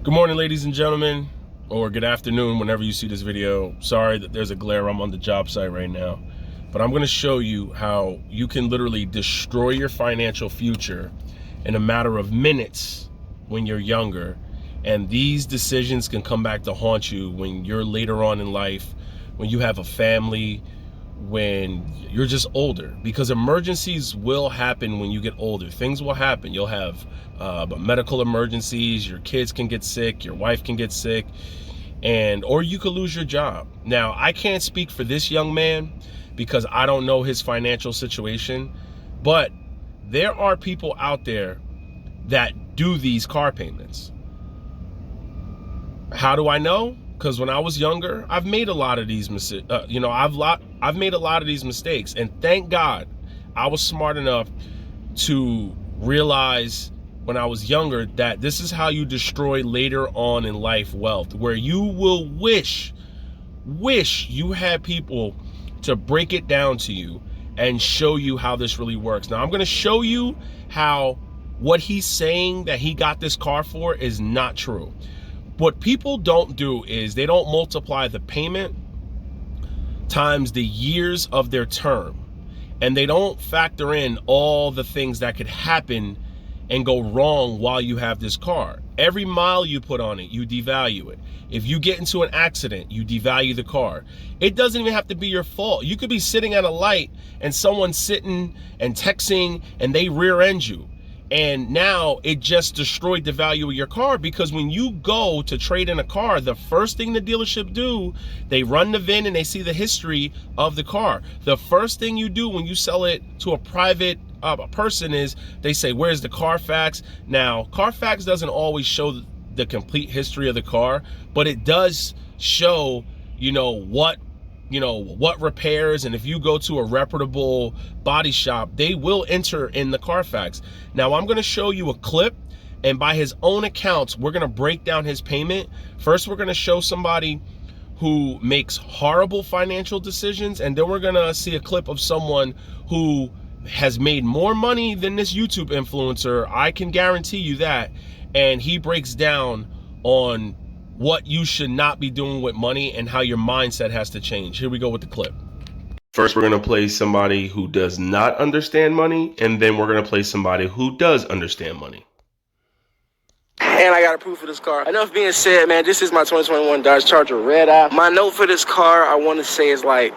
Good morning, ladies and gentlemen, or good afternoon whenever you see this video. Sorry that there's a glare. I'm on the job site right now, but I'm going to show you how you can literally destroy your financial future in a matter of minutes when you're younger. And these decisions can come back to haunt you when you're later on in life, when you have a family, when you're just older, because emergencies will happen when you get older. Things will happen. You'll have medical emergencies, your kids can get sick, your wife can get sick, or you could lose your job. Now, I can't speak for this young man because I don't know his financial situation, but there are people out there that do these car payments. How do I know? Because when I was younger, I've made a lot of these mistakes. I've made a lot of these mistakes, and thank God I was smart enough to realize when I was younger that this is how you destroy later on in life wealth, where you will wish you had people to break it down to you and show you how this really works. Now, I'm going to show you how what he's saying that he got this car for is not true. What people don't do is they don't multiply the payment times the years of their term, and they don't factor in all the things that could happen and go wrong while you have this car. Every mile you put on it, you devalue it. If you get into an accident, you devalue the car. It doesn't even have to be your fault. You could be sitting at a light and someone's sitting and texting and they rear end you. And now it just destroyed the value of your car, because when you go to trade in a car, the first thing the dealership do, they run the VIN and they see the history of the car. The first thing you do when you sell it to a private person is they say, where's the Carfax? Now, Carfax doesn't always show the complete history of the car, but it does show, what repairs, and if you go to a reputable body shop, they will enter in the Carfax. Now, I'm going to show you a clip, and by his own accounts, we're going to break down his payment. First, we're going to show somebody who makes horrible financial decisions, and then we're going to see a clip of someone who has made more money than this YouTube influencer. I can guarantee you that. And he breaks down on what you should not be doing with money and how your mindset has to change. Here we go with the clip. First, we're going to play somebody who does not understand money, and then we're going to play somebody who does understand money. And I got approved for this car. Enough being said, man, this is my 2021 Dodge Charger Red Eye. My note for this car, I want to say, is like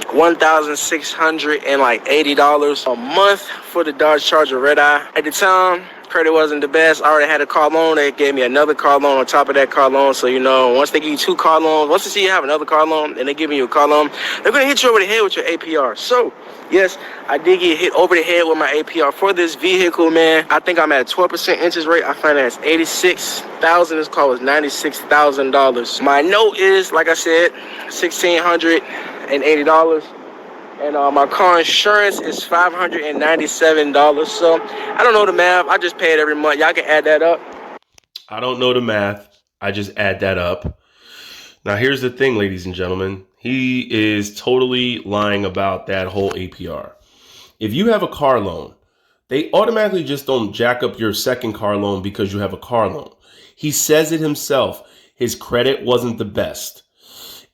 $1,680 a month for the Dodge Charger Red Eye. At the time, credit wasn't the best. I already had a car loan. They gave me another car loan on top of that car loan. So, once they give you two car loans, once they see you have another car loan and they give you a car loan, they're going to hit you over the head with your APR. So, yes, I did get hit over the head with my APR for this vehicle, man. I think I'm at a 12% interest rate. I financed $86,000. This car was $96,000. My note is, like I said, $1,680. And my car insurance is $597. So I don't know the math. I just pay it every month. Y'all can add that up. I don't know the math. I just add that up. Now, here's the thing, ladies and gentlemen. He is totally lying about that whole APR. If you have a car loan, they automatically just don't jack up your second car loan because you have a car loan. He says it himself. His credit wasn't the best.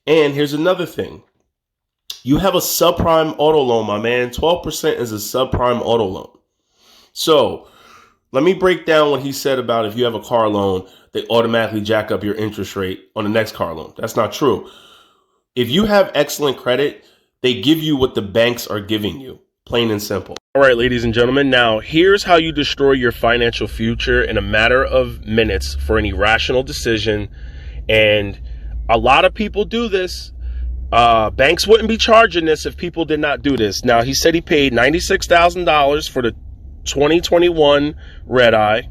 And here's another thing. You have a subprime auto loan, my man. 12% is a subprime auto loan. So let me break down what he said about if you have a car loan, they automatically jack up your interest rate on the next car loan. That's not true. If you have excellent credit, they give you what the banks are giving you, plain and simple. All right, ladies and gentlemen, now here's how you destroy your financial future in a matter of minutes for an irrational decision. And a lot of people do this. Banks wouldn't be charging this if people did not do this. Now, he said he paid $96,000 for the 2021 Red Eye.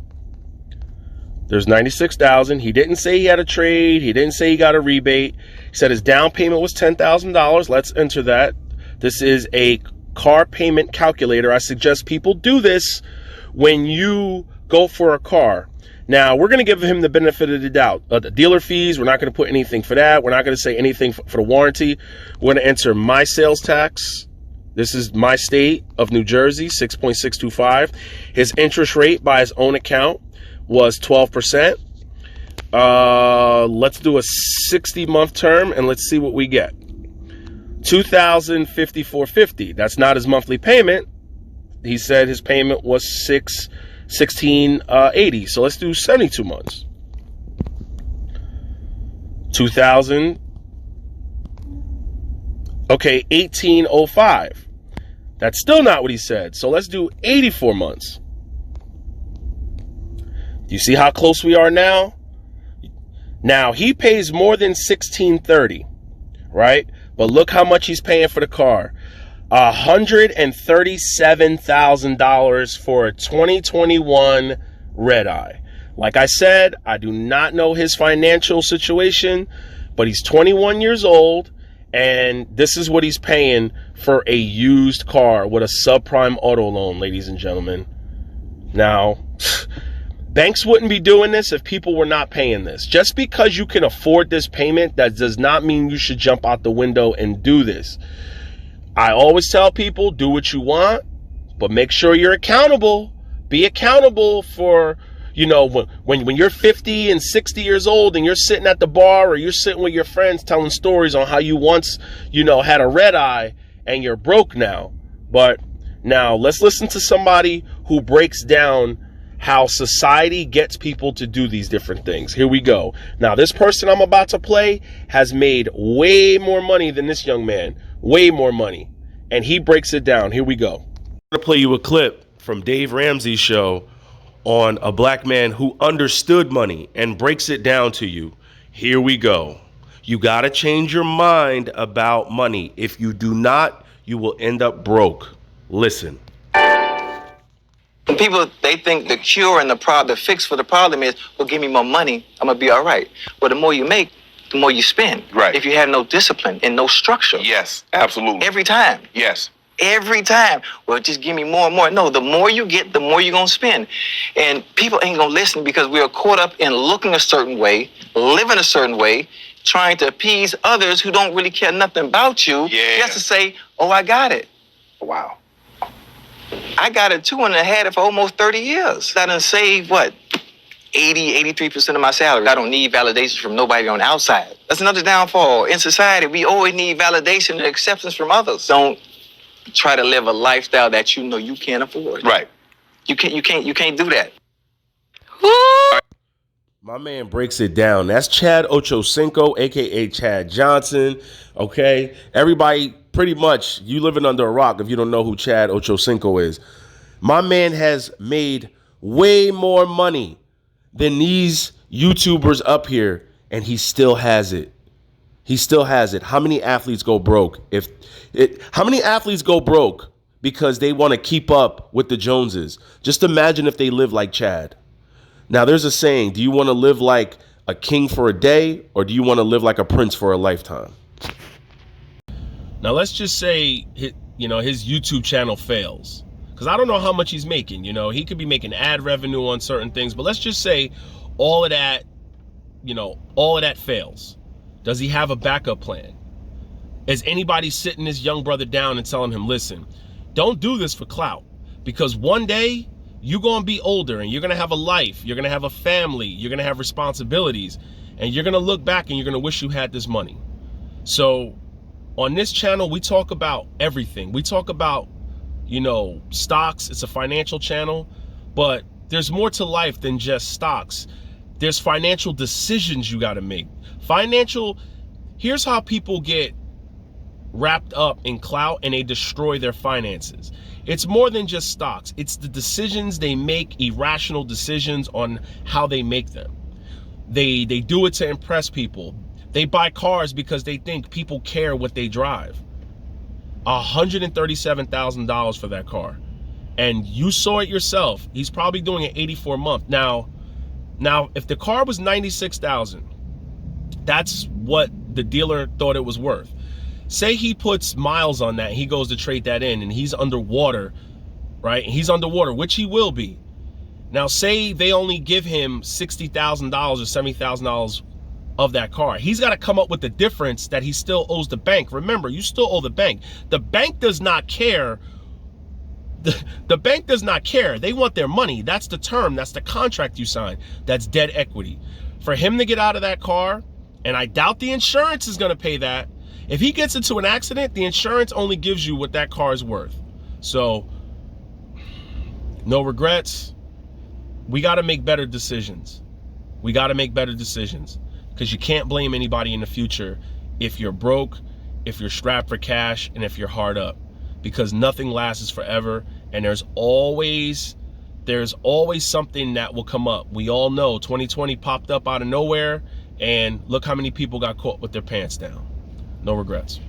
There's $96,000. He didn't say he had a trade. He didn't say he got a rebate. He said his down payment was $10,000. Let's enter that. This is a car payment calculator. I suggest people do this when you go for a car. Now, we're going to give him the benefit of the doubt. The dealer fees, we're not going to put anything for that. We're not going to say anything for the warranty. We're going to enter my sales tax. This is my state of New Jersey, 6.625. His interest rate by his own account was 12%. Let's do a 60-month term and let's see what we get. $2,054.50. That's not his monthly payment. He said his payment was $1680. So let's do 72 months. 2,000. Okay, 1805. That's still not what he said. So let's do 84 months. You see how close we are now? Now, he pays more than $1630, right? But look how much he's paying for the car. $137,000 for a 2021 Red Eye. Like I said, I do not know his financial situation, but he's 21 years old, and this is what he's paying for a used car with a subprime auto loan, ladies and gentlemen. Now, banks wouldn't be doing this if people were not paying this. Just because you can afford this payment, that does not mean you should jump out the window and do this. I always tell people, do what you want, but make sure you're accountable. Be accountable for, you know, when you're 50 and 60 years old and you're sitting at the bar or you're sitting with your friends telling stories on how you once, you know, had a red eye and you're broke now. But now let's listen to somebody who breaks down how society gets people to do these different things. Here we go. Now, this person I'm about to play has made way more money than this young man. Way more money. And he breaks it down. Here we go. I'm going to play you a clip from Dave Ramsey's show on a black man who understood money and breaks it down to you. Here we go. You got to change your mind about money. If you do not, you will end up broke. Listen. People, they think the cure and the fix for the problem is, well, give me more money, I'm going to be all right. Well, the more you make, the more you spend. Right. If you have no discipline and no structure. Yes, absolutely. Every time. Yes. Every time. Well, just give me more and more. No, the more you get, the more you're going to spend. And people ain't going to listen because we are caught up in looking a certain way, living a certain way, trying to appease others who don't really care nothing about you. Yeah. Just to say, oh, I got it. Wow. I got it too, and I had it for almost 30 years. I done saved, 83% of my salary. I don't need validation from nobody on the outside. That's another downfall. In society, we always need validation and acceptance from others. Don't try to live a lifestyle that you know you can't afford. Right. You can't do that. My man breaks it down. That's Chad Ochocinco, a.k.a. Chad Johnson, okay? Everybody, pretty much, you living under a rock if you don't know who Chad Ochocinco is. My man has made way more money than these YouTubers up here, and he still has it. He still has it. How many athletes go broke? How many athletes go broke because they want to keep up with the Joneses? Just imagine if they live like Chad. Now, there's a saying, do you want to live like a king for a day, or do you want to live like a prince for a lifetime? Now, let's just say, his YouTube channel fails. Because I don't know how much he's making. He could be making ad revenue on certain things. But let's just say all of that fails. Does he have a backup plan? Is anybody sitting this young brother down and telling him, listen, don't do this for clout. Because one day, you're going to be older and you're going to have a life. You're going to have a family. You're going to have responsibilities. And you're going to look back and you're going to wish you had this money. So on this channel, we talk about everything. We talk about, stocks. It's a financial channel. But there's more to life than just stocks. There's financial decisions you got to make. Here's how people get wrapped up in clout and they destroy their finances. It's more than just stocks. It's the decisions they make, irrational decisions on how they make them. They do it to impress people. They buy cars because they think people care what they drive. $137,000 for that car. And you saw it yourself. He's probably doing an 84-month. Now, if the car was $96,000, that's what the dealer thought it was worth. Say he puts miles on that, he goes to trade that in, and he's underwater, right? He's underwater, which he will be. Now, say they only give him $60,000 or $70,000 of that car. He's got to come up with the difference that he still owes the bank. Remember, you still owe the bank. The bank does not care. The bank does not care. They want their money. That's the term. That's the contract you sign. That's dead equity. for him to get out of that car, and I doubt the insurance is going to pay that. If he gets into an accident, the insurance only gives you what that car is worth. So, no regrets. We got to make better decisions. We got to make better decisions, because you can't blame anybody in the future if you're broke, if you're strapped for cash, and if you're hard up, because nothing lasts forever, and there's always something that will come up. We all know 2020 popped up out of nowhere, and look how many people got caught with their pants down. No regrets.